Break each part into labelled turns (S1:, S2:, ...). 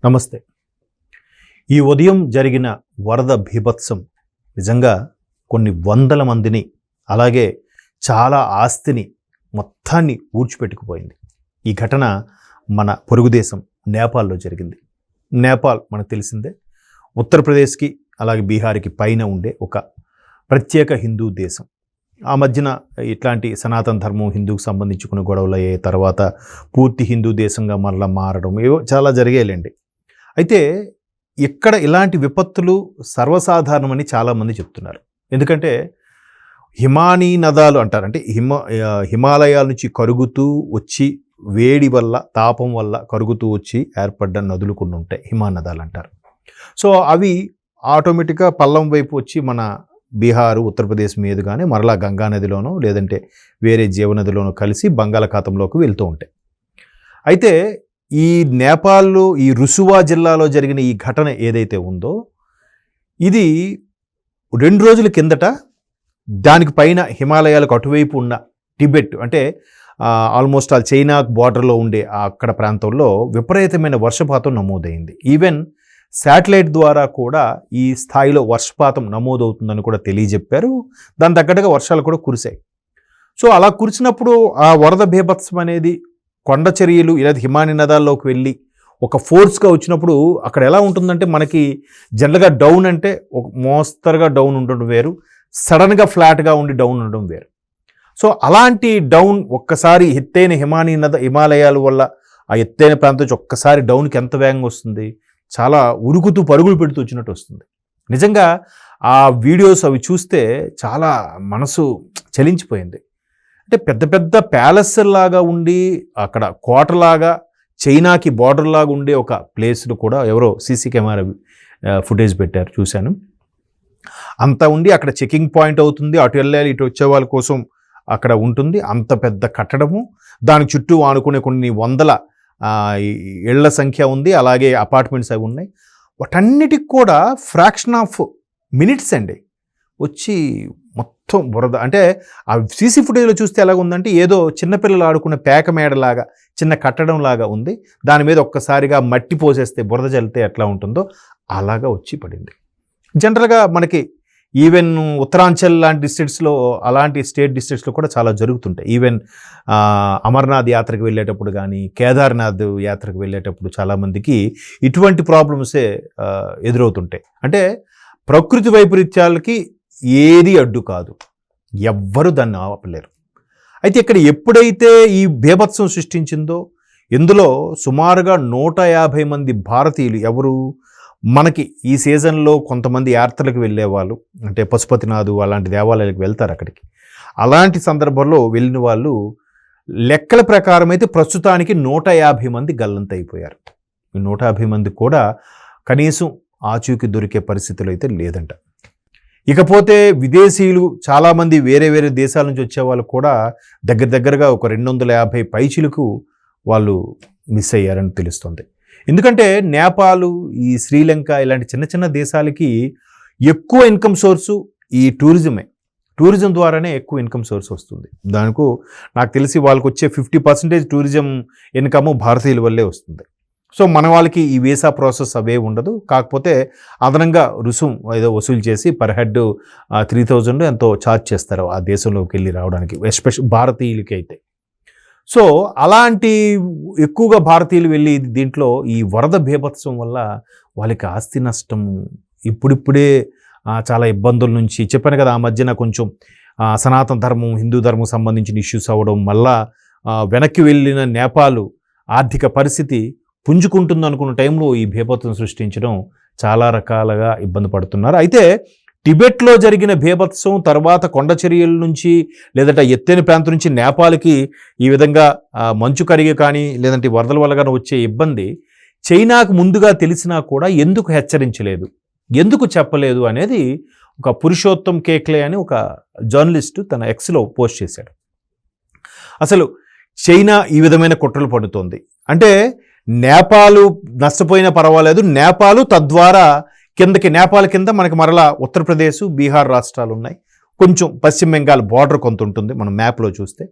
S1: నమస్తే. ఈ ఉదయం జరిగిన వరద బీభత్సం నిజంగా కొన్ని వందల మందిని, అలాగే చాలా ఆస్తిని మొత్తాన్ని ఊడ్చిపెట్టుకుపోయింది. ఈ ఘటన మన పొరుగు దేశం నేపాల్లో జరిగింది. నేపాల్ మనకు తెలిసిందే, ఉత్తరప్రదేశ్కి అలాగే బీహార్కి పైన ఉండే ఒక ప్రత్యేక హిందూ దేశం. ఆ మధ్యన ఇట్లాంటి సనాతన ధర్మం హిందూకి సంబంధించుకున్న గొడవలు అయ్యే తర్వాత పూర్తి హిందూ దేశంగా మరలా మారడం ఏవో చాలా జరిగేలేండి. అయితే ఇక్కడ ఇలాంటి విపత్తులు సర్వసాధారణమని చాలామంది చెప్తున్నారు. ఎందుకంటే హిమానీ నదాలు అంటారు, అంటే హిమాలయాల నుంచి కరుగుతూ వచ్చి వేడి వల్ల తాపం వల్ల కరుగుతూ వచ్చి ఏర్పడ్డ నదులు కొన్ని ఉంటాయి, హిమానదాలు అంటారు. సో అవి ఆటోమేటిక్గా పల్లం వైపు వచ్చి మన బీహారు ఉత్తరప్రదేశ్ మీదుగానే మరలా గంగా నదిలోనో లేదంటే వేరే జీవనదిలోనో కలిసి బంగాళాఖాతంలోకి వెళ్తూ ఉంటాయి. అయితే ఈ నేపాల్లో ఈ రుసువా జిల్లాలో జరిగిన ఈ ఘటన ఏదైతే ఉందో ఇది 2 రోజుల కిందట దానికి పైన హిమాలయాలకు అటువైపు ఉన్న టిబెట్, అంటే ఆల్మోస్ట్ ఆల్ చైనా బార్డర్లో ఉండే అక్కడ ప్రాంతంలో విపరీతమైన వర్షపాతం నమోదైంది. ఈవెన్ శాటిలైట్ ద్వారా కూడా ఈ స్థాయిలో వర్షపాతం నమోదవుతుందని కూడా తెలియజెప్పారు. దాని తగ్గట్టుగా వర్షాలు కూడా కురిశాయి. సో అలా కురిసినప్పుడు ఆ వరద బీభత్సం అనేది కొండ చర్యలు ఇలా హిమానీ నదాల్లోకి వెళ్ళి ఒక ఫోర్స్గా వచ్చినప్పుడు అక్కడ ఎలా ఉంటుందంటే, మనకి జనరల్గా డౌన్ అంటే ఒక మోస్తరుగా డౌన్ ఉండడం వేరు, సడన్గా ఫ్లాట్గా ఉండి డౌన్ ఉండడం వేరు. సో అలాంటి డౌన్ ఒక్కసారి ఎత్తైన హిమాలయాల వల్ల ఆ ఎత్తైన ప్రాంతం నుంచి ఒక్కసారి డౌన్కి ఎంత వేగంగా వస్తుంది, చాలా ఉరుకుతూ పరుగులు పెడుతూ వచ్చినట్టు వస్తుంది. నిజంగా ఆ వీడియోస్ అవి చూస్తే చాలా మనసు చలించిపోయింది. అంటే పెద్ద పెద్ద ప్యాలెస్ లాగా ఉండి అక్కడ కోటలాగా చైనాకి బార్డర్ లాగా ఉండే ఒక ప్లేస్ను కూడా ఎవరో సీసీ కెమెరా ఫుటేజ్ పెట్టారు, చూశాను. అంతా ఉండి అక్కడ చెకింగ్ పాయింట్ అవుతుంది, అటు వెళ్ళాలి ఇటు వచ్చే వాళ్ళ కోసం అక్కడ ఉంటుంది. అంత పెద్ద కట్టడము, దానికి చుట్టూ ఆనుకునే కొన్ని వందల ఇళ్ల సంఖ్య ఉంది, అలాగే అపార్ట్మెంట్స్ అవి ఉన్నాయి. వాటన్నిటికి కూడా ఫ్రాక్షన్ ఆఫ్ మినిట్స్ అండి వచ్చి మొత్తం బురద. అంటే ఆ సీసీ ఫుటేజ్లో చూస్తే ఎలాగ ఉందంటే, ఏదో చిన్నపిల్లలు ఆడుకునే పేక మేడలాగా చిన్న కట్టడం లాగా ఉంది, దాని మీద ఒక్కసారిగా మట్టి పోసేస్తే బురద చల్లితే ఎట్లా ఉంటుందో అలాగా వచ్చి పడింది. జనరల్గా మనకి ఈవెన్ ఉత్తరాంచల్ లాంటి డిస్ట్రిక్ట్స్లో, అలాంటి స్టేట్ డిస్ట్రిక్ట్స్లో కూడా చాలా జరుగుతుంటాయి. ఈవెన్ అమర్నాథ్ యాత్రకు వెళ్ళేటప్పుడు కానీ, కేదార్నాథ్ యాత్రకు వెళ్ళేటప్పుడు చాలామందికి ఇటువంటి ప్రాబ్లమ్సే ఎదురవుతుంటాయి. అంటే ప్రకృతి వైపరీత్యాలకి ఏది అడ్డు కాదు, ఎవ్వరు దాన్ని ఆపలేరు. అయితే ఇక్కడ ఎప్పుడైతే ఈ బీభత్సం సృష్టించిందో, ఇందులో సుమారుగా 150 మంది భారతీయులు, ఎవరు మనకి ఈ సీజన్లో కొంతమంది యాత్రలకు వెళ్ళేవాళ్ళు, అంటే పశుపతినాథ్ అలాంటి దేవాలయాలకు వెళ్తారు అక్కడికి. అలాంటి సందర్భంలో వెళ్ళిన వాళ్ళు లెక్కల ప్రకారం అయితే ప్రస్తుతానికి 150 మంది గల్లంతైపోయారు. ఈ 150 మంది కూడా కనీసం ఆచూకీ దొరికే పరిస్థితులు అయితే లేదంట. ఇకపోతే విదేశీయులు చాలామంది వేరే వేరే దేశాల నుంచి వచ్చే వాళ్ళు కూడా దగ్గరగా ఒక 250 పైచిలకు వాళ్ళు మిస్ అయ్యారని తెలుస్తుంది. ఎందుకంటే నేపాలు, ఈ శ్రీలంక ఇలాంటి చిన్న చిన్న దేశాలకి ఎక్కువ ఇన్కమ్ సోర్సు ఈ టూరిజమే. టూరిజం ద్వారానే ఎక్కువ ఇన్కమ్ సోర్స్ వస్తుంది. దానికి నాకు తెలిసి వాళ్ళకి వచ్చే 50% టూరిజం ఇన్కమ్ భారతీయుల వల్లే వస్తుంది. సో మన వాళ్ళకి ఈ వీసా ప్రాసెస్ అవే ఉండదు, కాకపోతే అదనంగా రుసుం ఏదో వసూలు చేసి పర్ హెడ్ 3000 ఎంతో ఛార్జ్ చేస్తారు ఆ దేశంలోకి వెళ్ళి రావడానికి, ఎస్పెషల్ భారతీయులకి అయితే. సో అలాంటి ఎక్కువగా భారతీయులు వెళ్ళి దీంట్లో ఈ వరద బీభత్సం వల్ల వాళ్ళకి ఆస్తి నష్టం, ఇప్పుడిప్పుడే చాలా ఇబ్బందుల నుంచి చెప్పాను కదా. ఆ మధ్యన కొంచెం సనాతన ధర్మం హిందూ ధర్మం సంబంధించిన ఇష్యూస్ అవ్వడం, మళ్ళా వెనక్కి వెళ్ళిన నేపాల్ ఆర్థిక పరిస్థితి పుంజుకుంటుంది అనుకున్న టైంలో ఈ బీభత్సం సృష్టించడం చాలా రకాలుగా ఇబ్బంది పడుతున్నారు. అయితే టిబెట్లో జరిగిన బీభత్సం తర్వాత కొండ చర్యల నుంచి లేదంటే ఎత్తైన ప్రాంతం నుంచి నేపాల్కి ఈ విధంగా మంచు కరిగి కానీ లేదంటే వరదల వల్ల కానీ వచ్చే ఇబ్బంది చైనాకు ముందుగా తెలిసినా కూడా ఎందుకు హెచ్చరించలేదు, ఎందుకు చెప్పలేదు అనేది ఒక పురుషోత్తం కేక్లే అని ఒక జర్నలిస్టు తన ఎక్స్లో పోస్ట్ చేశాడు. అసలు చైనా ఈ విధమైన కుట్రలు పడుతోంది అంటే, నేపాలు నష్టపోయినా పర్వాలేదు, నేపాలు తద్వారా నేపాల్ కింద మనకి మరలా ఉత్తరప్రదేశ్ బీహార్ రాష్ట్రాలు ఉన్నాయి, కొంచెం పశ్చిమ బెంగాల్ బార్డర్ కొంత ఉంటుంది మనం మ్యాప్లో చూస్తే.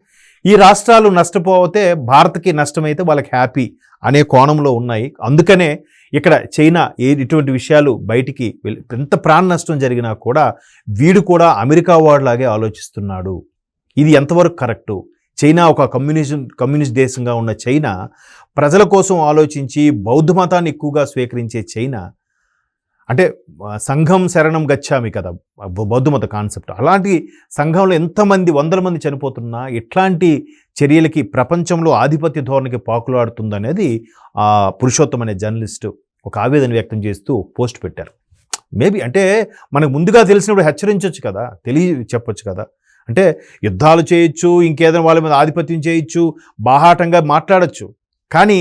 S1: ఈ రాష్ట్రాలు నష్టపోతే భారత్కి నష్టమైతే వాళ్ళకి హ్యాపీ అనే కోణంలో ఉన్నాయి. అందుకనే ఇక్కడ చైనా ఇటువంటి విషయాలు బయటికి ఎంత ప్రాణ నష్టం జరిగినా కూడా వీడు కూడా అమెరికా వాడిలాగే ఆలోచిస్తున్నాడు. ఇది ఎంతవరకు కరెక్టు? చైనా ఒక కమ్యూనిస్ట్ దేశంగా ఉన్న చైనా, ప్రజల కోసం ఆలోచించి బౌద్ధ మతాన్ని ఎక్కువగా స్వీకరించే చైనా, అంటే సంఘం శరణం గచ్చామి కదా బౌద్ధ మత కాన్సెప్ట్. అలాంటి సంఘంలో ఎంతమంది వందల మంది చనిపోతున్నా ఇట్లాంటి చర్యలకి ప్రపంచంలో ఆధిపత్య ధోరణికి పాకులాడుతుందనేది పురుషోత్తం అనే జర్నలిస్టు ఒక ఆవేదన వ్యక్తం చేస్తూ పోస్ట్ పెట్టారు. మేబీ అంటే మనకు ముందుగా తెలిసినప్పుడు హెచ్చరించవచ్చు కదా, చెప్పొచ్చు కదా. అంటే యుద్ధాలు చేయొచ్చు, ఇంకేదైనా వాళ్ళ మీద ఆధిపత్యం చేయొచ్చు, బాహాటంగా మాట్లాడచ్చు. కానీ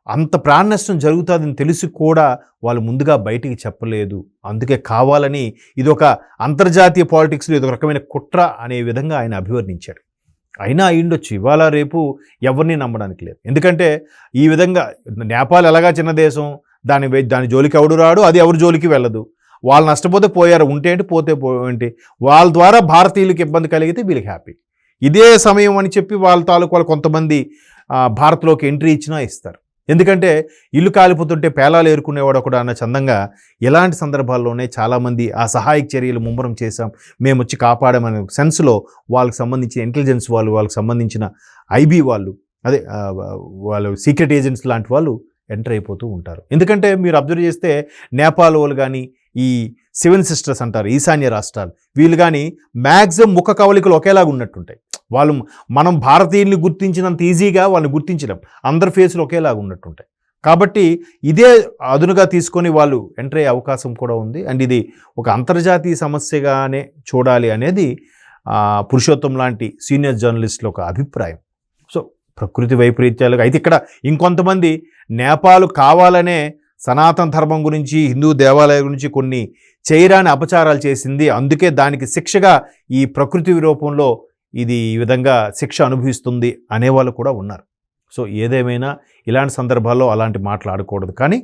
S1: అంత ప్రాణ నష్టం జరుగుతుందని తెలిసి కూడా వాళ్ళు ముందుగా బయటికి చెప్పలేదు. అందుకే కావాలని ఇదొక అంతర్జాతీయ పాలిటిక్స్లో ఇదొక రకమైన కుట్ర అనే విధంగా ఆయన అభివర్ణించాడు. అయినా అయ్యుండొచ్చు, ఇవాళ రేపు ఎవరిని నమ్మడానికి లేదు. ఎందుకంటే ఈ విధంగా నేపాల్ ఎలాగా చిన్న దేశం, దాని జోలికి ఎవడు రాడు, అది ఎవరి జోలికి వెళ్ళదు. వాళ్ళు నష్టపోతే పోయారు, ఉంటే ఏంటి పోతే ఏంటి, వాళ్ళ ద్వారా భారతీయులకు ఇబ్బంది కలిగితే వీళ్ళకి హ్యాపీ. ఇదే సమయం అని చెప్పి వాళ్ళ తాలూకు వాళ్ళు కొంతమంది భారత్లోకి ఎంట్రీ ఇచ్చినా ఇస్తారు. ఎందుకంటే ఇల్లు కాలిపోతుంటే పేలాలు ఏరుకునేవాడు ఒకడు అన్న చందంగా ఇలాంటి సందర్భాల్లోనే చాలామంది ఆ సహాయక చర్యలు ముమ్మరం చేశాం, మేము వచ్చి కాపాడామనే సెన్స్లో వాళ్ళకి సంబంధించిన ఇంటెలిజెన్స్ వాళ్ళకి సంబంధించిన ఐబీ వాళ్ళు, అదే వాళ్ళు సీక్రెట్ ఏజెంట్స్ లాంటి వాళ్ళు ఎంటర్ అయిపోతూ ఉంటారు. ఎందుకంటే మీరు అబ్జర్వ్ చేస్తే నేపాల్ వాళ్ళు కానీ, ఈ 7 సిస్టర్స్ అంటారు ఈశాన్య రాష్ట్రాలు, వీళ్ళు కానీ మ్యాక్సిమం ముఖ కవలికలు ఒకేలాగా ఉన్నట్టుంటాయి. వాళ్ళు మనం భారతీయుల్ని గుర్తించినంత ఈజీగా వాళ్ళని గుర్తించలేం, అందరి ఫేస్లు ఒకేలాగా ఉన్నట్టుంటాయి. కాబట్టి ఇదే అదునుగా తీసుకొని వాళ్ళు ఎంటర్ అయ్యే అవకాశం కూడా ఉంది. అండ్ ఇది ఒక అంతర్జాతీయ సమస్యగానే చూడాలి అనేది పురుషోత్తం లాంటి సీనియర్ జర్నలిస్టుల ఒక అభిప్రాయం. సో ప్రకృతి వైపరీత్యాలు అయితే ఇక్కడ ఇంకొంతమంది నేపాల్ కావాలనే సనాతన ధర్మం గురించి, హిందూ దేవాలయాల గురించి కొన్ని చేయరాని అపచారాలు చేసింది, అందుకే దానికి శిక్షగా ఈ ప్రకృతి రూపంలో ఇది ఈ విధంగా శిక్ష అనుభవిస్తుంది అనేవాళ్ళు కూడా ఉన్నారు. సో ఏదేమైనా ఇలాంటి సందర్భాల్లో అలాంటి మాట్లాడకూడదు. కానీ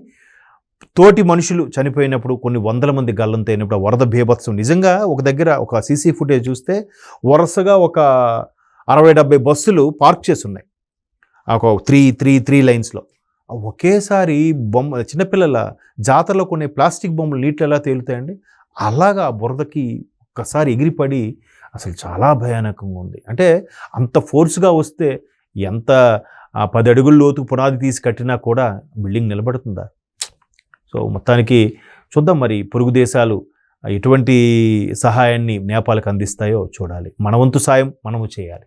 S1: తోటి మనుషులు చనిపోయినప్పుడు, కొన్ని వందల మంది గల్లంతైనప్పుడు, వరద బీభత్సం నిజంగా ఒక దగ్గర ఒక సీసీ ఫుటేజ్ చూస్తే వరుసగా ఒక 60-70 బస్సులు పార్క్ చేసి ఉన్నాయి ఒక 3 లైన్స్లో. ఒకేసారి చిన్నపిల్లల జాతరలో కొన్ని ప్లాస్టిక్ బొమ్మలు నీళ్ళు ఎలా తేలుతాయండి, అలాగా బురదకి ఒక్కసారి ఎగిరిపడి అసలు చాలా భయానకంగా ఉంది. అంటే అంత ఫోర్స్గా వస్తే ఎంత 10 అడుగుల లోతుకు పునాది తీసి కట్టినా కూడా బిల్డింగ్ నిలబడుతుందా? సో మొత్తానికి చూద్దాం మరి పొరుగు దేశాలు ఎటువంటి సహాయాన్ని నేపాల్కి అందిస్తాయో చూడాలి. మన వంతు సాయం మనము చేయాలి.